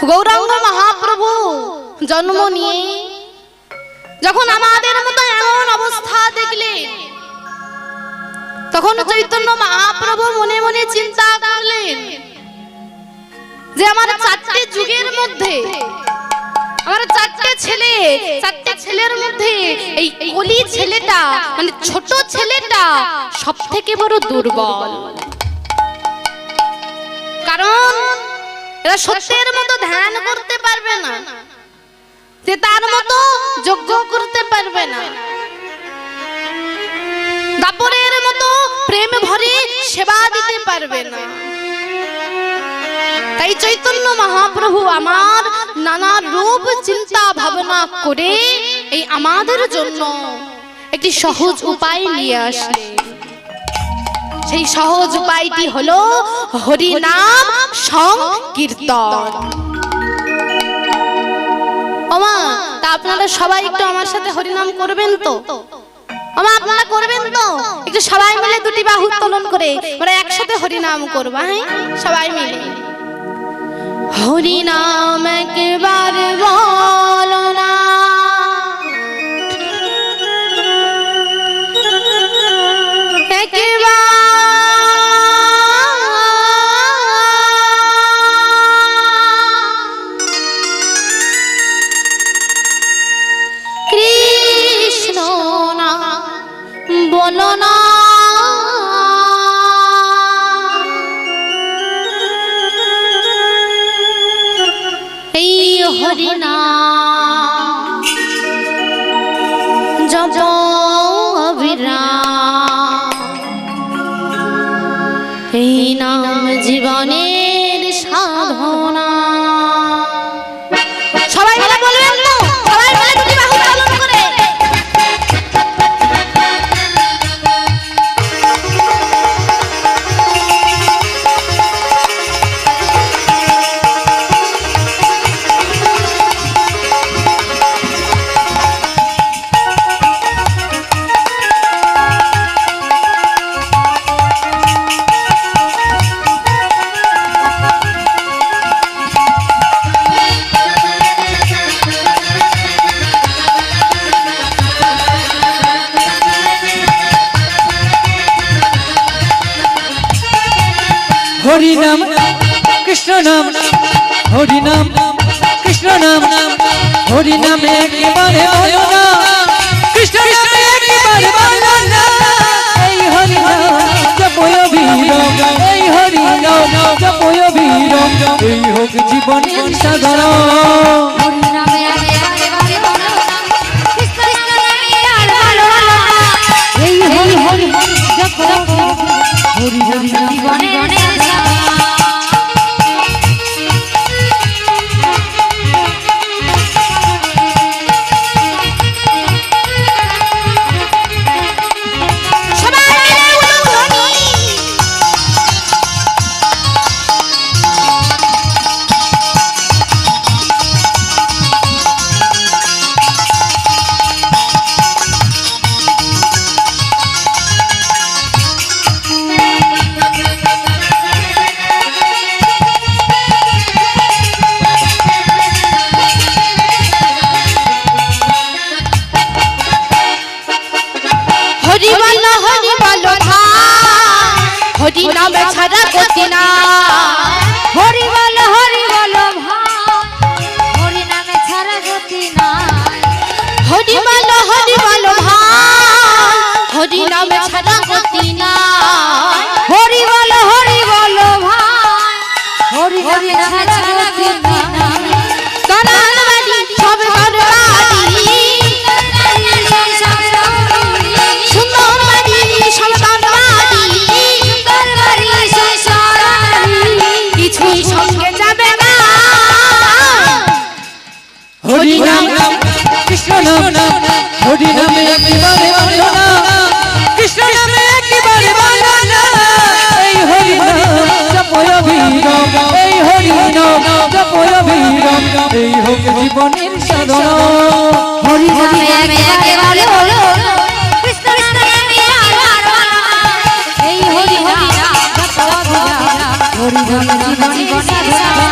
গৌরাঙ্গ মহাপ্রভু জন্ম নিয়ে যখন আমাদের মতো এমন অবস্থা দেখলেন, তখন চৈতন্য মহাপ্রভু মনে মনে চিন্তা করলেন যে আমার চারটে যুগের মধ্যে, আমার চারটে ছেলের মধ্যে এই কলি ছেলেটা মানে ছোট ছেলেটা সব থেকে বড় দুর্বল। কারণ এরা সত্যের মতো ধ্যান করতে পারবে না, যে তার মতো যজ্ঞ করতে পারবে না, দাপরের মতো প্রেম ভরে সেবা দিতে পারবে না। তাই চৈতন্য মহাপ্রভু আমার নানা রূপ চিন্তা ভাবনা করে এই আমাদের জন্য একটি সহজ উপায় নিয়ে আসলেন। সেই সহজ উপায়টি হলো হরি নাম সংকীর্তন। ওমা, তা আপনারা সবাই একটু আমার সাথে হরি নাম করবেন তো? ওমা, আপনারা করবেন তো? একটু সবাই মিলে দুটি বাহু উত্তোলন করে আমরা একসাথে হরি নাম করব। হ্যাঁ, সবাই মিলে হরি নাম একবার বলো না, কৃষ্ণ না বলো না, হরি নাম জপ অবিরাম, এই নাম জীবনের সাধনা। সবাই মিলে বলবেন তো? সবাই মিলে দুটি বাহু উত্তোলন করে হরি নাম কৃষ্ণ নাম, হরি নাম কৃষ্ণ নাম, হরি নামে একেবারে বলো না, কৃষ্ণ নামে একেবারে বলো না, এই হরি নাম জপ অবিরাম, এই হরি নাম জপ অবিরাম, এই হোক জীবনের সাধনা। হরি নামে একেবারে বলো না, কৃষ্ণ নামে আর বলো না, এই হরি হরি জপ হরি হরি জীবনের হরি নাম ছাড়া গতি না, হরি বল ভাই, হরি নামে ছাড়া গতি না, হরি বল ভাই, হরি নামে ছাড়া গতি না, হরি বল ভাই, হরি নামে ছাড়া গতি না, কানান বাড়ি সব ঘরবাড়ি, সুন্দর বাড়ি সব কিছুই সঙ্গে যাবে না। হরি নাম কৃষ্ণ নাম, হরি নামে একেবারে বলো না, কৃষ্ণ নামে একেবারে বলো না, এই হরি নাম জপ অবিরাম, এই হরি নাম জপ অবিরাম, এই হোক জীবনের সাধনা। হরি নামে একেবারে বলো না, কৃষ্ণ নামে আর বলো না, এই হরি নাম জপ অবিরাম, হরি নাম জীবনের সাধনা।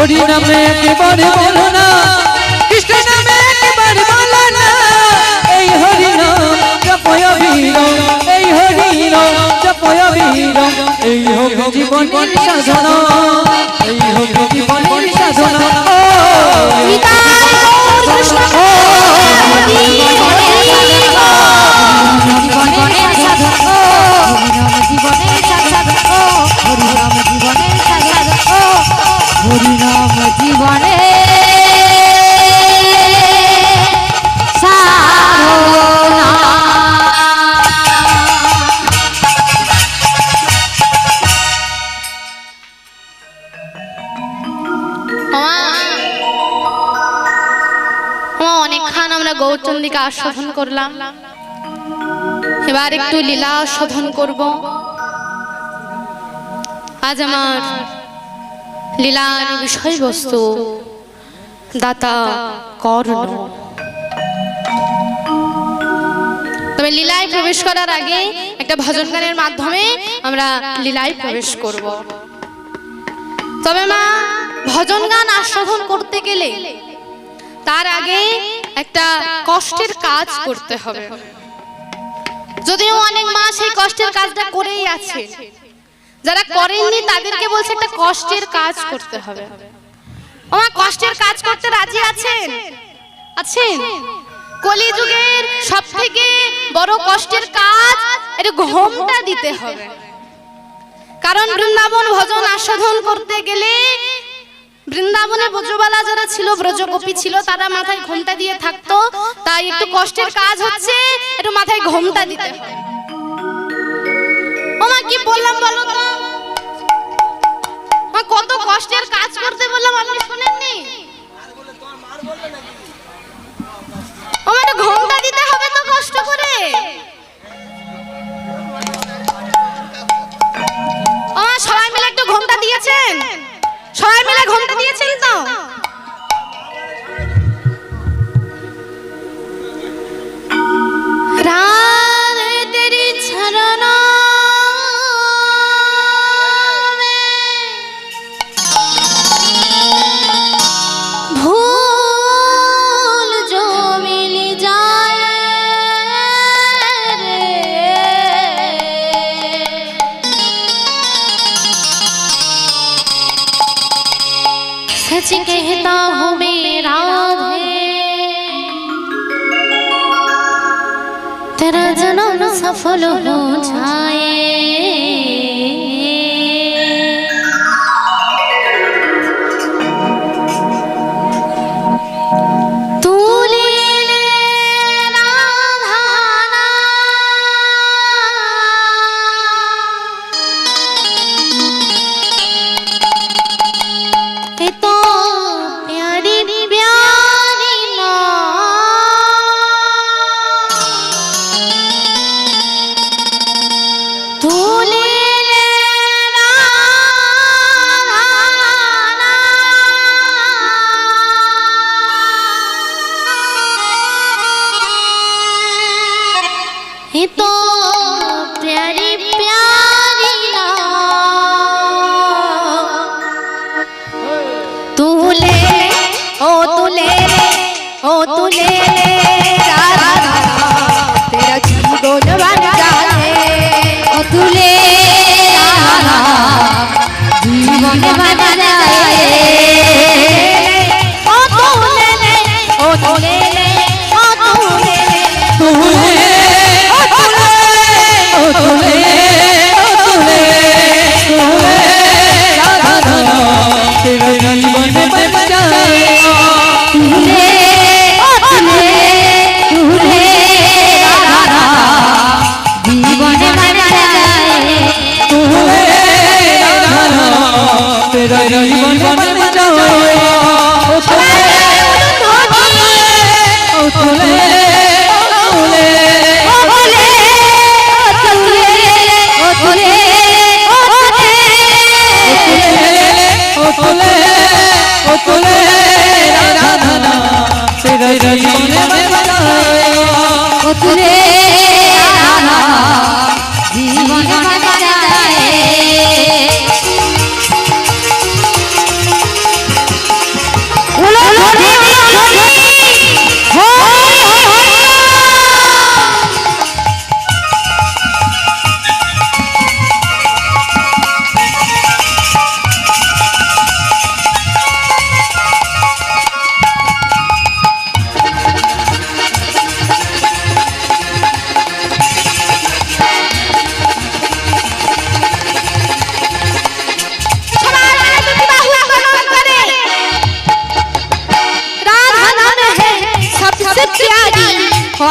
হরি নামে একেবারে বলো না কৃষ্ণ নামে একেবারে বলো না এই হরি নাম জপয় বীর এই হরি নাম জপয় বীর এই হোক জীবনের সাধনা এই হোক জীবনের সাধনা হরিনাম জীবনে অনেকক্ষণ আমরা গৌরচন্দ্রিকা আস্বাদন করলাম, এবার একটু লীলা আস্বাদন করব। আজ আমার লীলার বিষয়বস্তু দাতা কর্ণ। তবে লীলায় প্রবেশ করার আগে একটা ভজন গানের মাধ্যমে আমরা লীলায় প্রবেশ করব। তবে মা, ভজন গান আস্বাদন করতে গেলে তার আগে একটা কষ্টের কাজ করতে হবে। যদিও অনেক মা সেই কষ্টের কাজটা করেই আছে, যারা করেননি তাদেরকে বলছে একটা কষ্টের কাজ করতে হবে। ওমা, কষ্টের কাজ করতে রাজি আছেন? আছেন? কলিযুগের সবথেকে বড় কষ্টের কাজ এটা ঘোমটা দিতে হবে। কারণ বৃন্দাবন ভজন আস্বাদন করতে গেলে বৃন্দাবনে ব্রজবালা যারা ছিল, ব্রজগোপী ছিল, তারা মাথায় ঘোমটা দিয়ে থাকতো। তাই একটু কষ্টের কাজ হচ্ছে, একটু মাথায় ঘোমটা দিতে হবে। ওমা, কি বললাম বলো তো? কত কষ্টের কাজ করতে বললাম, আপনি শুনেননি? ওমা, একটু ঘোমটা দিতে হবে তো কষ্ট করে। ওমা, সবাই মিলে একটু ঘোমটা দিয়েছেন? সবাই মিলে ঘোমটা দিয়েছেন তো? রাধে তেরি চরণা ভুল जो मिल जाए सच कहता हूँ मैं राधे, तेरा जन्म सफल हो जाए। तू ले ले राधा ये तो प्यारी प्यारी ना, तू ले ले राधा ये तो प्यारी प्यारी ना, तू ले ओ तू ले ओ तू ले राधा, तेरा जीवन बन जाए। ও তুলে রাধা জীবন বন যায়। ओ तू ले ओ तू ले ओ तू ले তুলে ও তুলে ও তুলে ও তুলে তুলে রাধা তেরা জীবন বন যায়। তুলে ও তুলে তুলে রাধা জীবন বন যায়। তুলে রাধা তেরা জীবন বন যায়। ও তুলে ও তুলে ও তুলে ও তুলে ও তুলে ও তুলে ও তুলে ও তুলে রাধা তেরা জীবন বন যায়। ও তুলে রাধা জীবন বন যায়।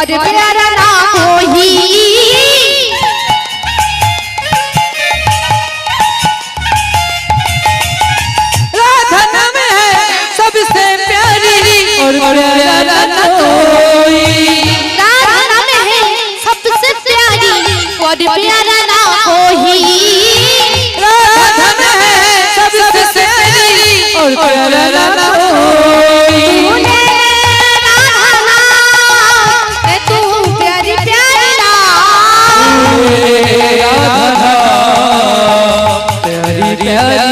बड़ प्यारा नाम होई राधा नाम है सबसे प्यारी और प्यारा न कोई। राधा नाम है सबसे प्यारी और प्यारा ना कोई। राधा नाम है सबसे प्यारी और प्यारा न कोई। तूने राधा नाम है तू प्यारी प्यारी नाम। राधा प्यारी प्यारी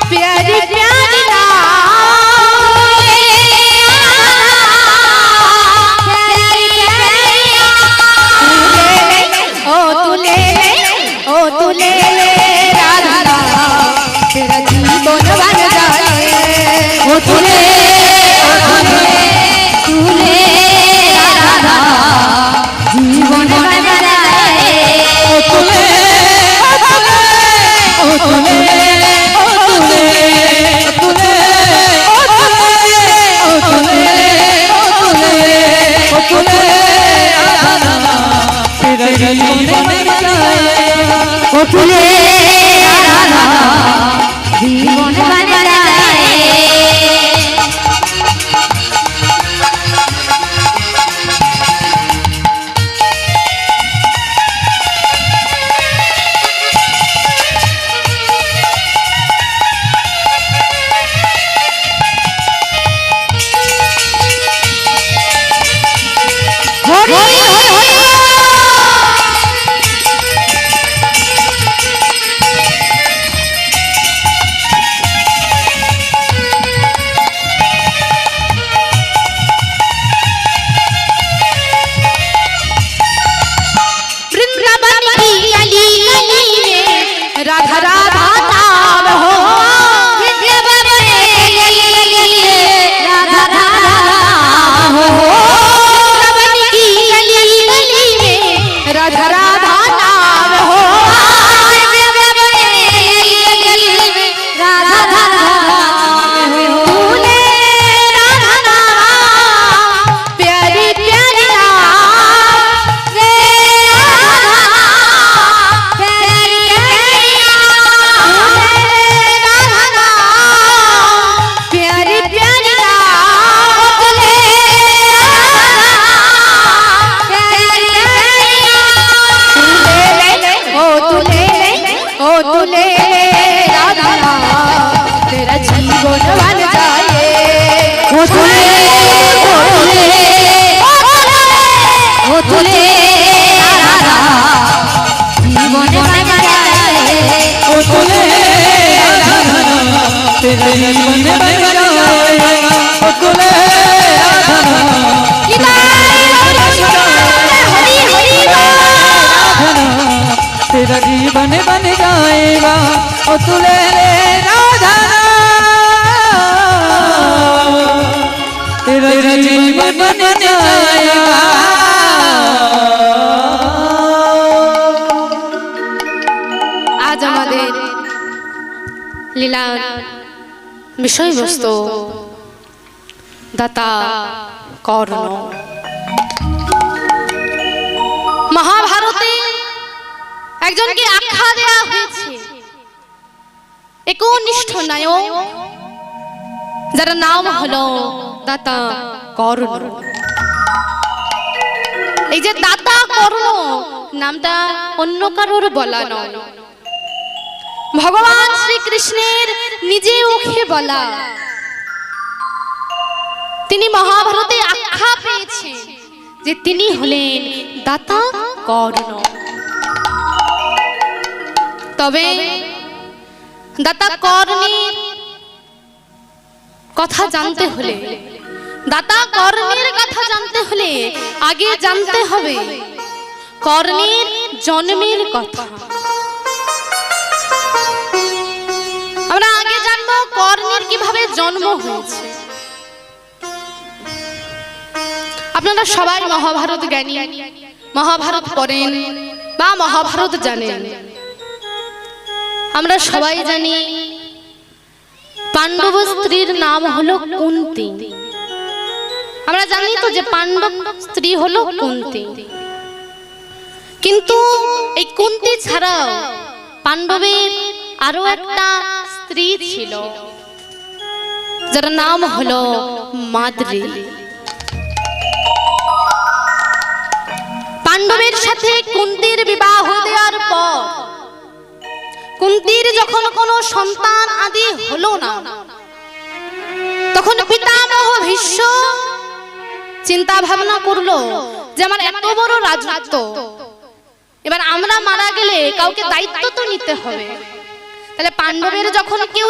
प्यारी प्यारी ओ तू ले राधा तेरा जीवन बन जाए। ओ तूने राधा जीवन बन जाए। ओ तुले ओ तुले ओ तुले ओ तुले ओ तुले ओ तुले ओ तुले तेरा जीवन बन जाएगा। ओ तूने राधा जीवन बन जाए। हरि वृंदावन की गली गली में राधा राधा नाम हो। वृंदावन की गली गली में राधा राधा नाम हो। वृंदावन की गली गली में राधा राधा नाम हो। वृंदावन की गली गली में राधा राधा नाम हो। तूने राधा नाम प्यारी प्यारी नाम। रे राधा प्यारी प्यारी राधा नाम प्यारी प्यारी नाम। ओ तूने राधा नाम तेरा जीवन बन जाए। ओ तूने राधा जीवन बन जाए। ओ तुले तेरा जीवन बन जाएगा। ओ तुले तेरा जीवन बन जाएगा। ओ तुले राधा तेरा जीवन बन जाएगा। আজ আমাদের লীলার বিষয়বস্তু দাতা কর্ণ। মহাভারতে একজনকে আখ্যা দেয়া হয়েছে একনিষ্ঠ নায়ক, যার নাম হলো দাতা কর্ণ। এই যে দাতা কর্ণ নামটা অন্য কারোর বলা নয়, ভগবান শ্রীকৃষ্ণের নিজে মুখে বলা। তিনি মহাভারতে আখ্যা পেয়েছেন যে তিনি হলেন দাতা কর্ণ। তবে দাতা কর্ণের কথা জানতে হলে, দাতা কর্ণের কথা জানতে হলে আগে জানতে হবে কর্ণের জন্মের কথা। আমরা আগে জানবো কর্ণের কিভাবে জন্ম হয়েছে। আপনারা সবাই মহাভারত জ্ঞানী, মহাভারত পড়েন বা মহাভারত জানেন। আমরা সবাই জানি পাণ্ডব স্ত্রীর নাম হলো কুন্তী। আমরা জানি তো যে পাণ্ডব স্ত্রী হলো কুন্তী, কিন্তু এই কুন্তী ছাড়াও পাণ্ডবের আরো একটা স্ত্রী ছিল, যার নাম হলো মাদ্রী। পাণ্ডবের সাথে কুন্তীর বিবাহ দেওয়ার পর কুন্তীর যখন কোনো সন্তান আদি হলো না, তখন পিতামহ ভীষ্ম চিন্তা ভাবনা করলো যে আমার এত বড় রাজত্ব, এবার আমরা মারা গেলে কাউকে দায়িত্ব তো নিতে হবে। তাহলে পাণ্ডবের যখন কেউ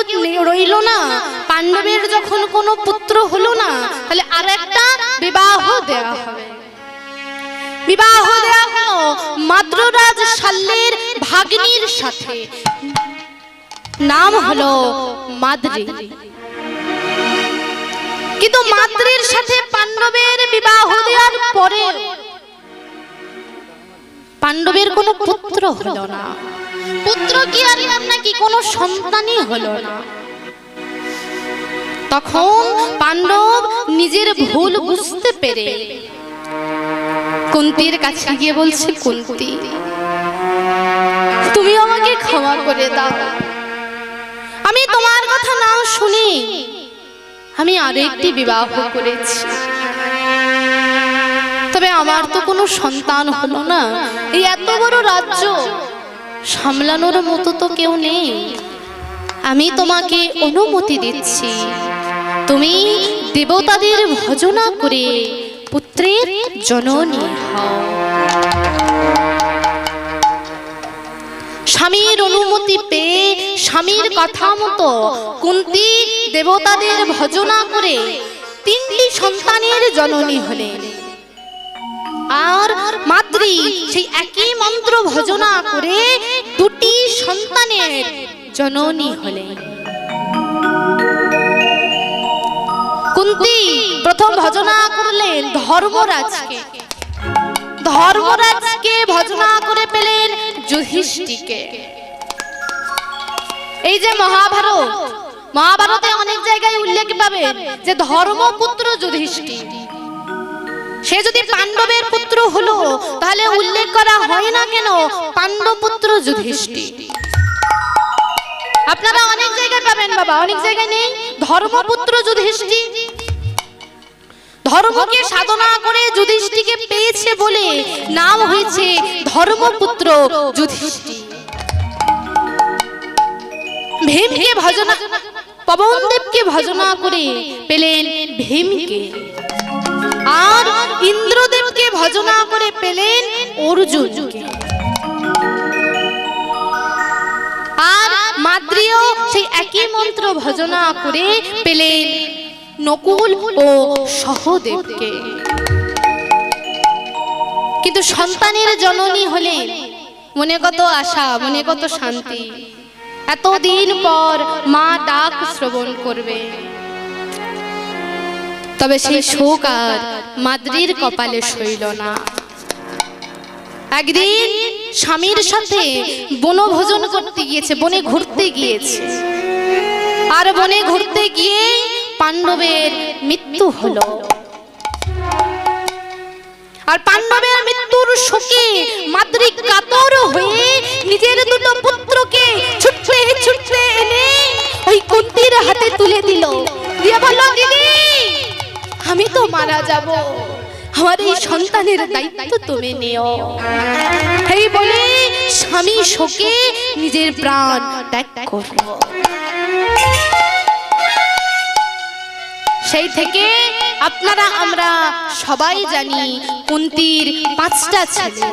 রইল না, পাণ্ডবের যখন কোনো পুত্র হলো না, তাহলে আর একটা বিবাহ দেওয়া হবে। বিবাহ দেওয়া হলো মাদ্ররাজ শাল্যের ভাগ্নির সাথে, নাম হলো মাদ্রী। কিন্তু মাদ্রীর সাথে পাণ্ডবের বিবাহ দেওয়ার পরে পাণ্ডবের কোনো পুত্র হলো না। পুত্র কি আর নাকি কোনো সন্তানই হলো না। তখন পাণ্ডব নিজের ভুল বুঝতে পেরে কুন্তীর কাছে গিয়ে বলছে, কুন্তী, তুমি আমাকে ক্ষমা করে দাও। আমি তোমার কথা না শুনি আমি আরেকটি বিবাহ করেছি, তবে আমার তো কোনো সন্তান হলো না। এই এত বড় রাজ্য সামলানোর মতো তো কেউ নেই। আমি তোমাকে অনুমতি দিচ্ছি, তুমি দেবতাদের ভজনা করে পুত্রের জননী হও। স্বামীর অনুমতি পেয়ে স্বামীর কথা মতো কুন্তী দেবতাদের ভজনা করে 3টি সন্তানের জননী হলেন। আর মাদ্রী সেই একই মন্ত্র ভজনা করে 2টি সন্তানের জননী হলেন। কুন্তী প্রথম ভজনা করলেন ধর্মরাজকে, ধর্মরাজকে ভজনা করে পেলেন যুধিষ্ঠিরকে। এই যে মহাভারতে অনেক জায়গায় উল্লেখ পাবেন যে ধর্মপুত্র যুধিষ্ঠির, সে যদি পাণ্ডবের পুত্র হলো তাহলে উল্লেখ করা হয় না কেন পাণ্ডবপুত্র যুধিষ্ঠির? আপনারা অনেক জায়গায় পাবেন বাবা, অনেক জায়গায় নেই ধর্মপুত্র যুধিষ্ঠির। ধর্মকে সাধনা করে যুধিষ্ঠিরকে পেয়েছে বলে নাম হয়েছে ধর্মপুত্র যুধিষ্ঠির। ভীমকে ভজনা, পবনদেবকে ভজনা করে পেলেন ভীমকে। আর ইন্দ্রদেবকে ভজনা করে পেলেন অর্জুনকে। আর মাদ্রীও সেই একই মন্ত্র ভজনা করে পেলেন নকুল ও সহদেবকে। কিন্তু সন্তানের জননী হলেন, মনে কত আশা, মনে কত শান্তি, এতদিন পর মা ডাক শ্রবণ করবে। তবে সেই শোক আর মাদ্রীর কপালে সইল না। একদিন স্বামীর সাথে বনভোজন করতে গিয়েছে, বনে ঘুরতে গিয়েছে। আর বনে ঘুরতে গিয়ে পাণ্ডবের মৃত্যু হলো। আর পাণ্ডবের মৃত্যুর শোকে মাদ্রী কাতর হয়ে নিজের 2টো পুত্রকে ছুটতে ছুটতে এনে ওই কুন্তীর হাতে তুলে দিল, দিয়ে বলল, দিদি আমি তো মারা যাব, আমার এই সন্তানের দায়িত্ব তুমি নিও। এই বলে স্বামী শোকে নিজের প্রাণ ত্যাগ করল। সেই থেকে আপনারা আমরা সবাই জানি কুন্তীর 5টা ছেলে,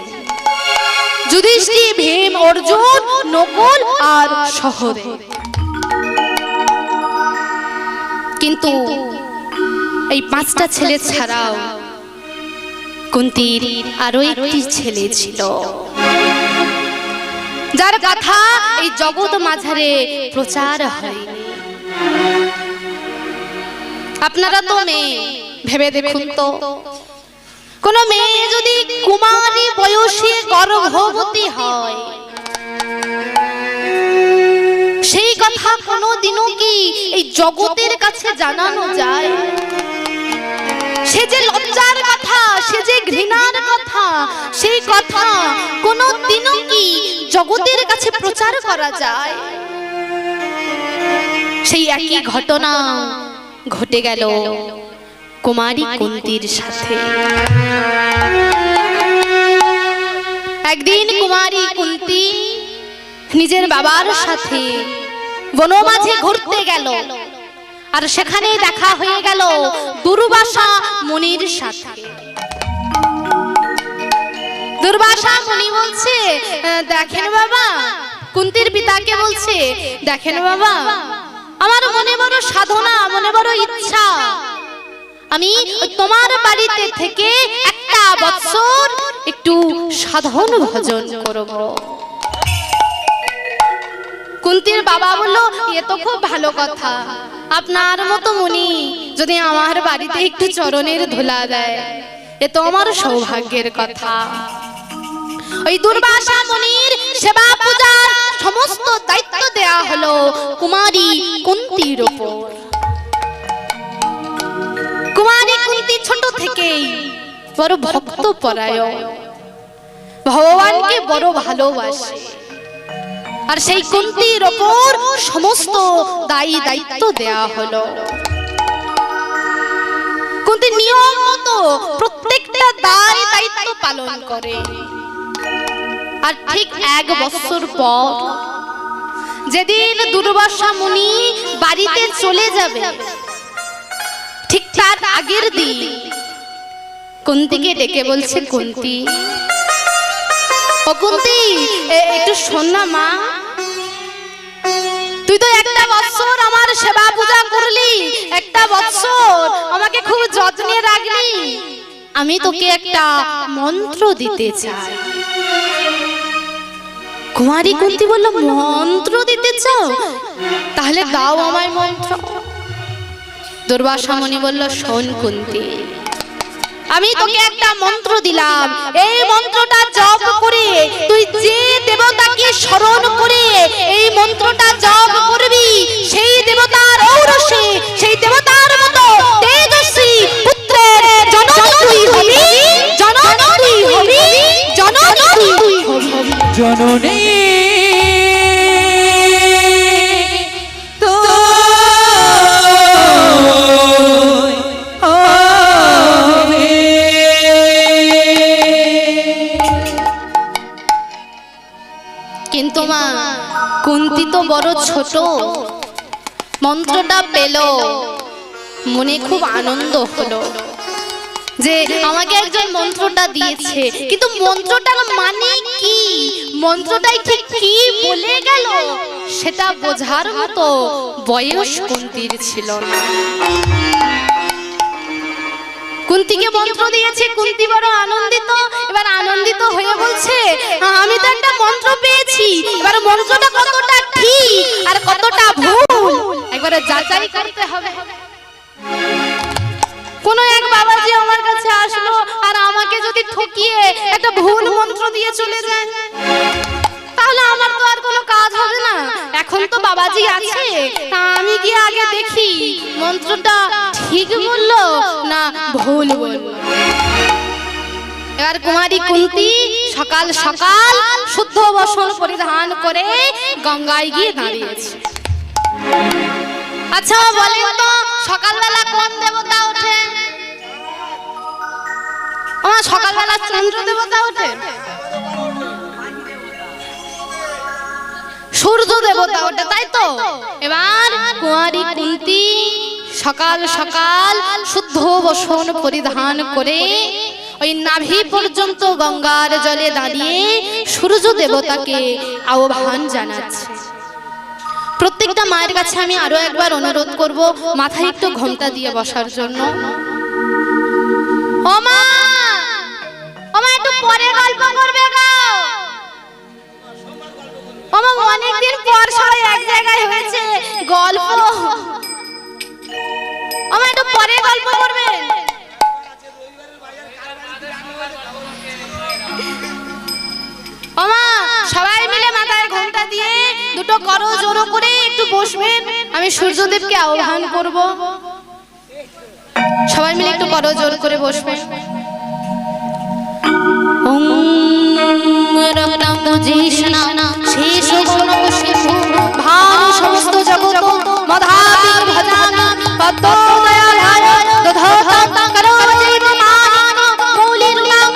যুধিষ্ঠির, ভীম, অর্জুন, নকুল আর সহদেব। কিন্তু এই 5টা ছেলে ছাড়াও কুন্তীর আরো একটি ছেলে ছিল, যার কথা এই জগৎ মাঝারে প্রচার হয়নি। আপনারা তো মেয়ে, ভেবে দেখুন তো, কোন মেয়ে যদি কুমারী বয়সে গর্ভবতী হয়, সেই কথা কোনোদিনও কি এই জগতের কাছে জানানো যায়? সে যে লজ্জার কথা, সে যে ঘৃণার কথা, সেই কথা কোনোদিনও কি জগতের কাছে প্রচার করা যায়? সেই একই ঘটনা ঘটে গেল কুমারী কুন্তির সাথে। একদিন কুমারী কুন্তি নিজের বাবার সাথে বনমাঝে ঘুরতে গেল, আর সেখানে দেখা হয়ে গেল দুর্বাসা মুনির সাথে। দুর্বাসা মুনি বলছে, দেখেন বাবা, কুন্তির পিতাকে বলছে, দেখেন বাবা, আমার মনে বড় সাধনা, মনে বড় ইচ্ছা, আমি তোমার বাড়িতে থেকে একটা বৎসর একটু সাধন ভজন করব। কুন্তির বাবা বলল, এ তো খুব ভালো কথা, আপনার মতো মুনি যদি আমার বাড়িতে একটু চরণের ধুলা দেয়, এ তো আমার সৌভাগ্যের কথা। ওই দুর্বাসা মুনির সেবা পূজার সমস্ত দায়িত্ব দেয়া হলো কুমারী কুন্তির উপর। কুমারী কুন্তি ছোট থেকেই বড় ভক্ত পরায়ণ, ভগবানকে বড় ভালোবাসে, আর সেই কুন্তির উপর সমস্ত দায়িত্ব দেয়া হলো। কুন্তি নিয়ম মতো প্রত্যেকটা দায়িত্ব পালন করে। আর ঠিক 1 বছর পর যেদিন দুর্বাসা মুনি বাড়িতে চলে যাবে, ঠিক তার আগের দিন কুন্তিকে ডেকে বলছে, কুন্তি, ও কুন্তি, একটু শোন না মা, তুই তো একটা বছর আমার সেবা পূজা করলি, একটা বছর আমাকে খুব যত্নে রাখলি, আমি তোকে একটা মন্ত্র দিতে চাই। কুমারী কুন্তি বলল, মন্ত্র দিতে চাও? তাহলে দাও আমায় মন্ত্র। দুর্বাসা মুনি বলল, শোন কুন্তি, আমি তোকে একটা মন্ত্র দিলাম, এই মন্ত্রটা জপ করে তুই যে দেবতাকে স্মরণ করে এই মন্ত্রটা জপ করবি, সেই দেবতার ঔরসে, সেই দেবতার মতো তেজস্বী পুত্রের জননী তুই হবি, জননী তুই হবি, জননী তুই হবি। জননী কিন্তু মা, কুন্তি তো বড় ছোট, মন্ত্রটা পেল, মনে খুব আনন্দ হলো যে আমাকে একজন মন্ত্রটা দিয়েছে, কিন্তু মন্ত্রটার মানে কি, মন্ত্রটাই ঠিক কি বলে গেল সেটা বোঝার মতো বয়স কুন্তির ছিল না। কুন্তিকে মন্ত্র দিয়েছে, কুন্তি বড় আনন্দিত। এবার আনন্দিত হয়ে বলছে, আমি তো একটা মন্ত্র পেয়েছি, এবার মন্ত্রটা কতটা ঠিক আর কতটা ভুল একবারে যাচাই করতে হবে। কোন এক বাবাজি আমার কাছে আসলো, আর আমাকে যদি ঠকিয়ে একটা ভুল মন্ত্র দিয়ে চলে যায়, তাহলে আমার তো আর কোনো কাজ হবে না। এখন তো বাবাজি আছে, তা আমি গিয়ে আগে দেখি মন্ত্রটা ঠিক বললো না ভুল বললো। এবার কুমারী কুন্তি সকাল সকাল শুদ্ধ বস্ত্র পরিধান করে গঙ্গায় গিয়ে দাঁড়িয়েছে। আচ্ছা বলেন তো, সকালবেলা কোন দেবতা ওঠে? সকালবেলা চন্দ্র দেবতা ওঠে, সূর্য দেবতা ওঠে, তাই তো? এবার কুমারী কুন্তি সকাল সকাল শুদ্ধ বস্ত্র পরিধান করে ওই নাভি পর্যন্ত গঙ্গার জলে দাঁড়িয়ে সূর্য দেবতাকে আহ্বান জানাচ্ছে। প্রত্যেকটা মায়ের কাছে আমি আরো একবার অনুরোধ করব, মাথায় একটু ঘোমটা দিয়ে বসার জন্য। ও মা, ও মা, একটু পরে গল্প করবে গো। ও মা, অনেকদিন পর সবাই এক জায়গায় হয়েছে, গল্প। ও মা, একটু পরে গল্প করবে। ও মা, সবাই মিলে মাথায় ঘোমটা দিয়ে দুটো করো জোড়ো করে একটু বসবেন, আমি সূর্যদেবকে আহ্বান করব। সবাই মিলে একটু করজোড় করে বসবেন। ওম রক্তম জিষ্ণা শেষ গৌণক সিন্ধু ভানু সমস্ত জগৎ মধাবি ভজামি পদ্মদয়ালয় দধতাং করোচিত মানিক মৌলির নাম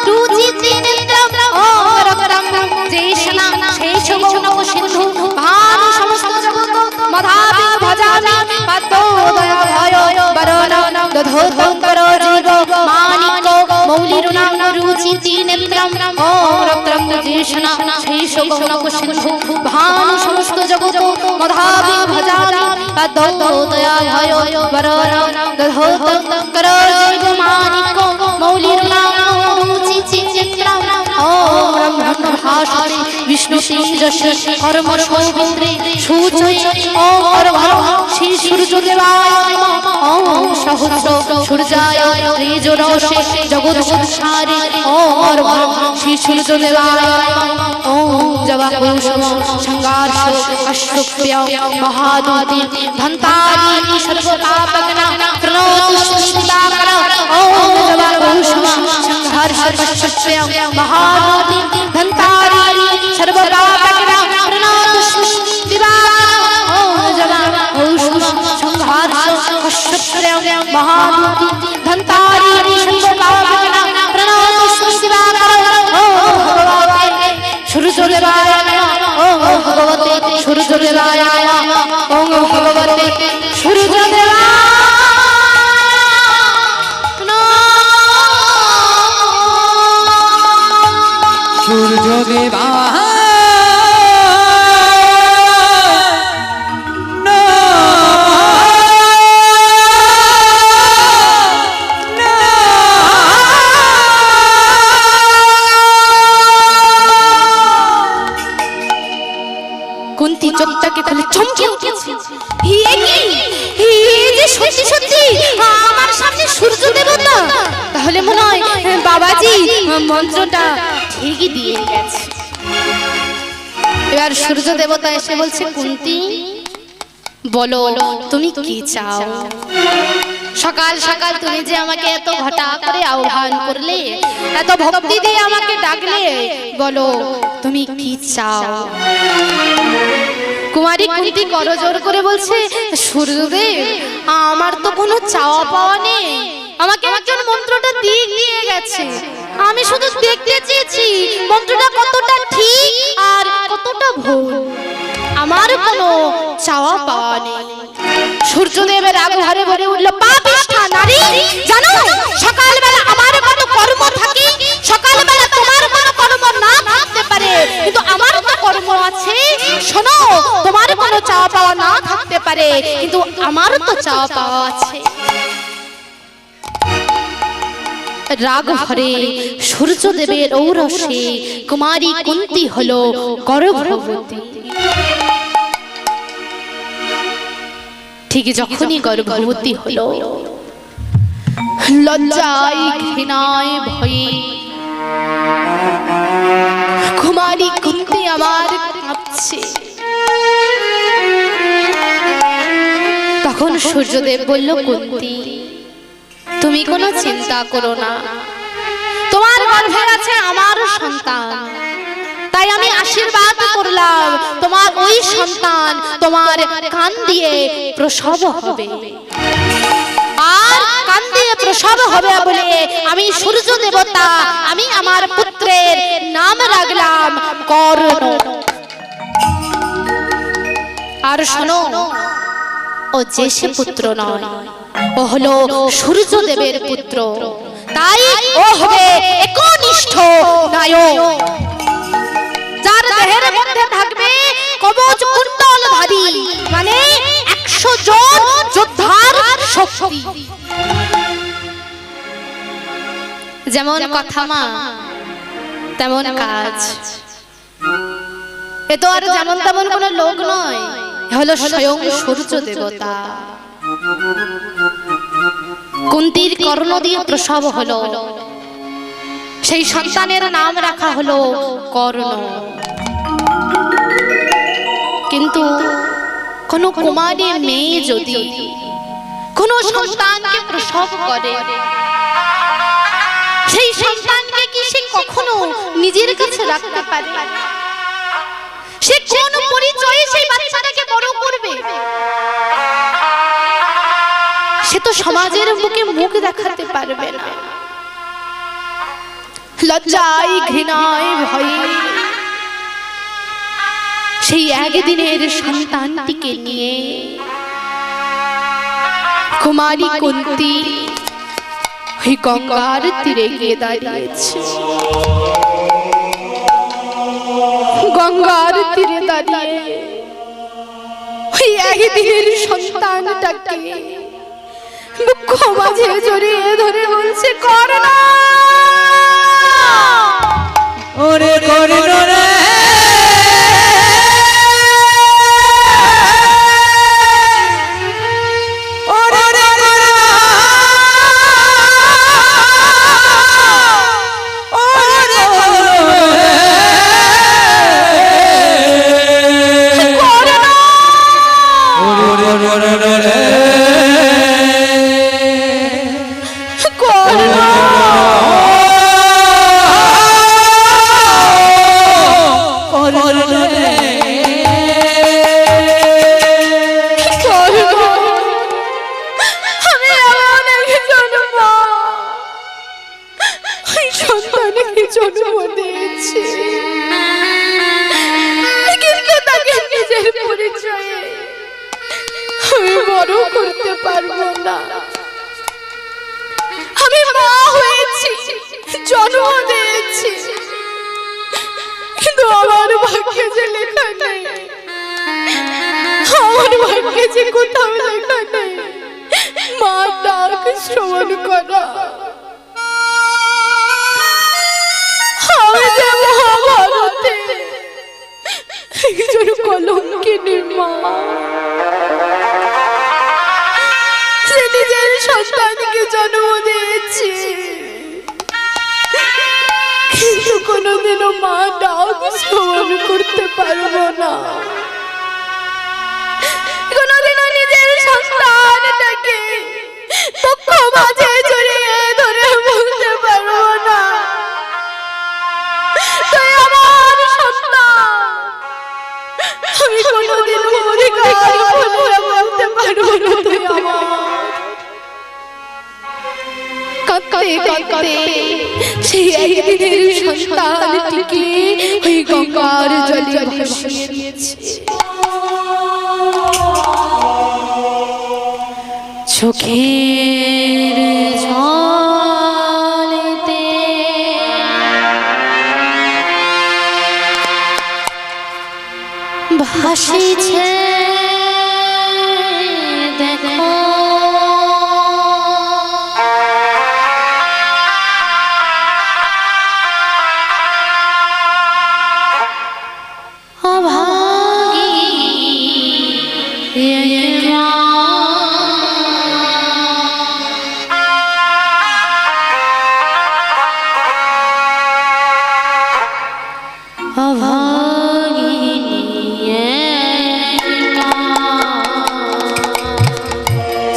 রুচিতি নিত্যম। ওম রক্তম জিষ্ণা শেষ গৌণক সিন্ধু ভানু সমস্ত জগৎ মধাবি ভজামি পদ্মদয়ালয় বরণং দধতাং করোচিত মানিক মৌলির নাম রুচিতি নিত্যম। ওম রক্তম জিষ্ণা শেষ গৌণক সিন্ধু ভানু সমস্ত জগৎ মধাবি ভজামি পদ্মদয়ালয় বরণং দধতাং করোচিত মানিক মৌলির নাম রুচিতি নিত্যম। ওম ব্রহ্মভাষারে বিষ্ণু তেজস্বী কর্ম সৌমিত্রে সূচয়ে ওম অর্ঘ্য শ্রী সূর্যদেবায় নমঃ। ওম সহস্র সূর্যায় তেজরোষে জগৎ সংসারে ওম অর্ঘ্য শ্রী সূর্যদেবায় নমঃ। ওম জবাকুসুম সংঘর্ষ অশ্বপ্য মহাদুতি ধন্তারি সর্বপাপগ্না প্রণোতু সুদাকর। ওম জবাকুসুম সংঘর্ষ অশ্বপ্য মহাদুতি ধন্তারি সর্বপাপগ্না প্রণোতু সুদাকর। ওম জবাকুসুম সংঘর্ষ অশ্বপ্য মহাদুতি ধন্তারি সর্বপাপগ্না প্রণোতু সুদাকর। ওম ভগবতে সূর্যদেবায় নমঃ। ওম ভগবতে সূর্যদেবায় নমঃ। ওম ভগবতে সূর্যদেবায় সূর্যদেবা কুন্তি চোখটাকে খুলে চমকে উঠেছে। হে কি, হে যে সত্যি সত্যি আমার সামনে সূর্য দেবতা। তাহলে মনে হয় বাবাজি মন্ত্রটা ঠিকই দিয়ে গেছে। এবার সূর্য দেবতা এসে বলছে, কুন্তি বলো তুমি কি চাও? সকাল সকাল তুমি যে আমাকে এত ঘটা করে আহ্বান করলে, এত ভক্তি দিয়ে আমাকে ডাকলে, বলো তুমি কি চাও? কুমারী কুন্তি করজোড় করে বলছে, সূর্যদেব আমার তো কোনো চাওয়া পাওয়া নেই, আমাকে একজন মন্ত্রটা দিয়ে গেছে, আমি শুধু দেখতে চেয়েছি মন্ত্রটা কতটা ঠিক আর কতটা ভুল, আমার কোনো চাওয়া পাওয়া নেই। সূর্যদেবের আগুহারে ভরে উঠল, পাপিষ্ঠা নারী, জানো সকালবেলা আমার কত কর্ম থাকে, সকালবেলা তোমার কোনো কর্ম না থাকতে পারে, কিন্তু আমার তো কর্ম আছে। শোনো, তোমার কোনো চাওয়া পাওয়া না থাকতে পারে, কিন্তু আমার তো চাওয়া পাওয়া আছে। রাগ ভরে সূর্যদেবের ঔরসে কুমারী কুন্তি হলো গর্ভবতী। ঠিক যখনই গর্ভবতী হলো, লজ্জায় ঘৃণায় ভয়ে কুমারী কুন্তি আমার কাঁপছে। তখন সূর্যদেব বলল, কুন্তি তুমি কোনো চিন্তা করো না, তোমার গর্ভে আছে আমার সন্তান, তাই আমি আশীর্বাদ করলাম তোমার ওই সন্তান তোমার কান দিয়ে প্রসব হবে। আর কান দিয়ে প্রসব হবে বলে আমি সূর্য দেবতা, আমি আমার পুত্রের নাম রাখলাম কর্ণ। আর শোনো, ও যে সে পুত্র নয়, ও হলো সূর্যদেবের পুত্র, তাই ও হবে একনিষ্ঠ নায়ক, যার দেহের মধ্যে থাকবে কবচ কুণ্ডলধারী, মানে 100 জন যোদ্ধার শক্তি। যেমন কথা মা তেমন কাজ, এ তো আর যেমন তেমন কোনো লোক নয়, হলো স্বয়ং সূর্য দেবতা। কুন্তির কর্ণ দিয়ে প্রসব হলো, সেই সন্তানের নাম রাখা হলো কর্ণ। কিন্তু কোন কুমারী মেয়ে যদি কোন সন্তানকে প্রসব করে, সেই সন্তানকে কি সে কখনো নিজের কাছে রাখতে পারে? সে কোন পরিচয়ে সেই বাচ্চাটাকে বড় করবে? সে তো সমাজের বুকে মুখ দেখাতে পারবে না। লজ্জায়, ঘৃণায়, ভয়ে সেই একদিনের সন্তানটিকে নিয়ে কুমারী কুন্তী ওই গঙ্গার তীরে গিয়ে দাঁড়িয়েছে। গঙ্গার তীরে দাঁড়িয়ে ওই একদিনের সন্তানটাকে দুঃখ মাঝে জড়িয়ে ধরে বলছে, করোনা ওরে করুণা রে কোথাও লেখা নেই মা ডাক শ্রবণ করা। আমি যে মহাভারতে একজন কলঙ্কিনী মা, সে নিজের সন্তানকে জন্ম দিয়েছে, কিন্তু কোনোদিনও মা ডাক শ্রবণ করতে পারবো না। কোনোদিনও নিজের সন্তানটাকে দুঃখ মাঝে জড়িয়ে ধরে বলতে পারবো না, তুই আমার সন্তান। আমি কোনোদিনও অধিকার বলে বলতে পারবো না তুই আমার। কাঁদতে কাঁদতে সেই একদিনের সন্তানটিকে ওই গঙ্গার জলে ভাসিয়ে দিয়েছে। চোখের জলেতে ভাসিছে দেখো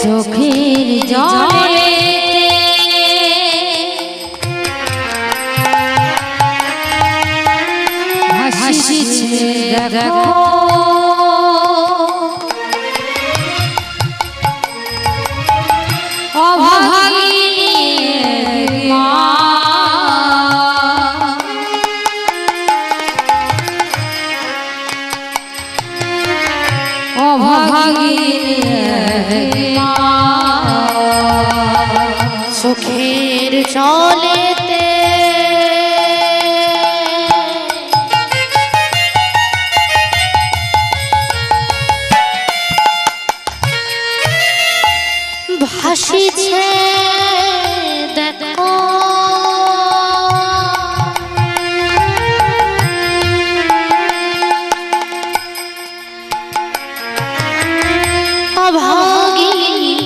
চোখের জলে ভাসিছে দেখো অভাগিনী মা, অভাগিনী মা, চোখের জলেতে ভাসিছে দেখো অভাগিনী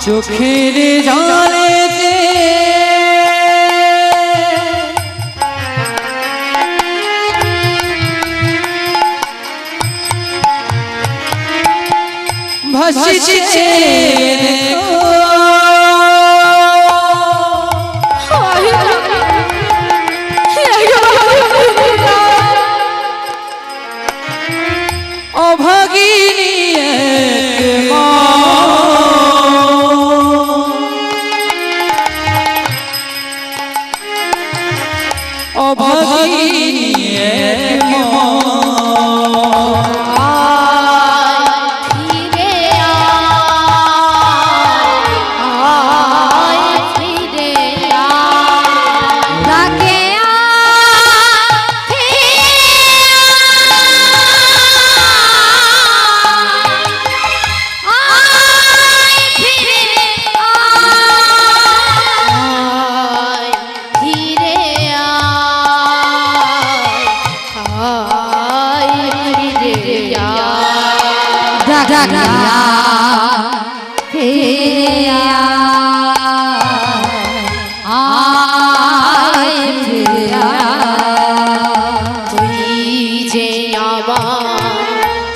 চোখের জলেতে ভাসিছে অভাগিনী এক মা। অভাগিনী এক মা।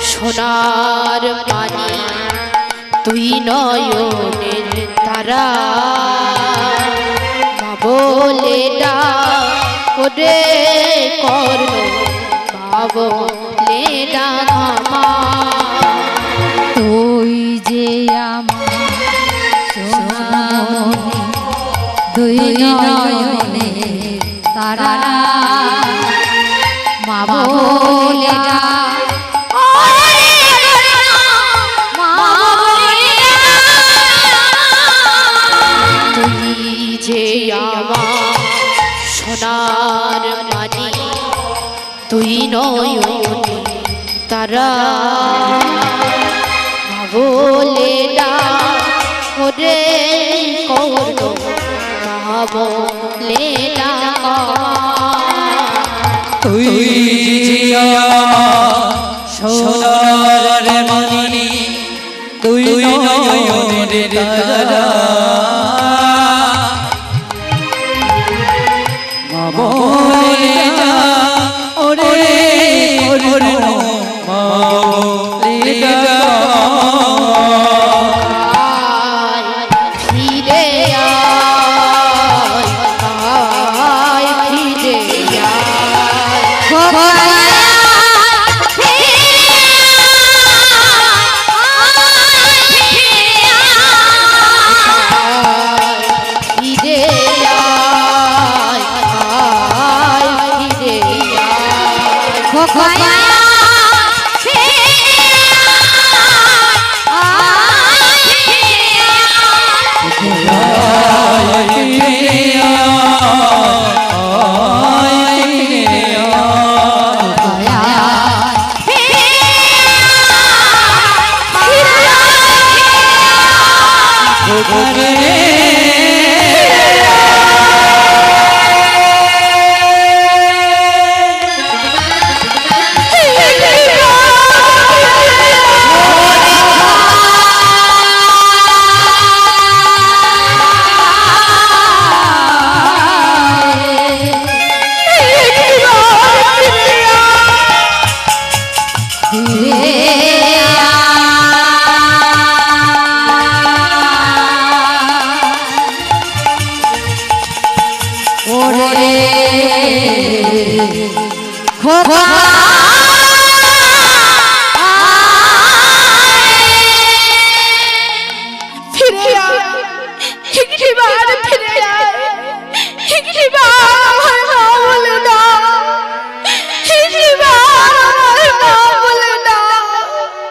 সোনার পানি তুই নয়নের তারা মা বলে ডাক ওরে কর্ণ মা বলে ডাক তুই যে আমার সোনামণি দুই নয়নে তারা মা বলে ডাক যে আমার সোনার মানি তুই নয়নে তারা মা বলে ডাক ওরে কর্ণ মা বলে ডাক তুই সোনার মণি তুই নয়নের তারা মা বলে ডাক ওরে কর্ণ মা বলে ডাক। ফিরে আয় ফিরে খোকা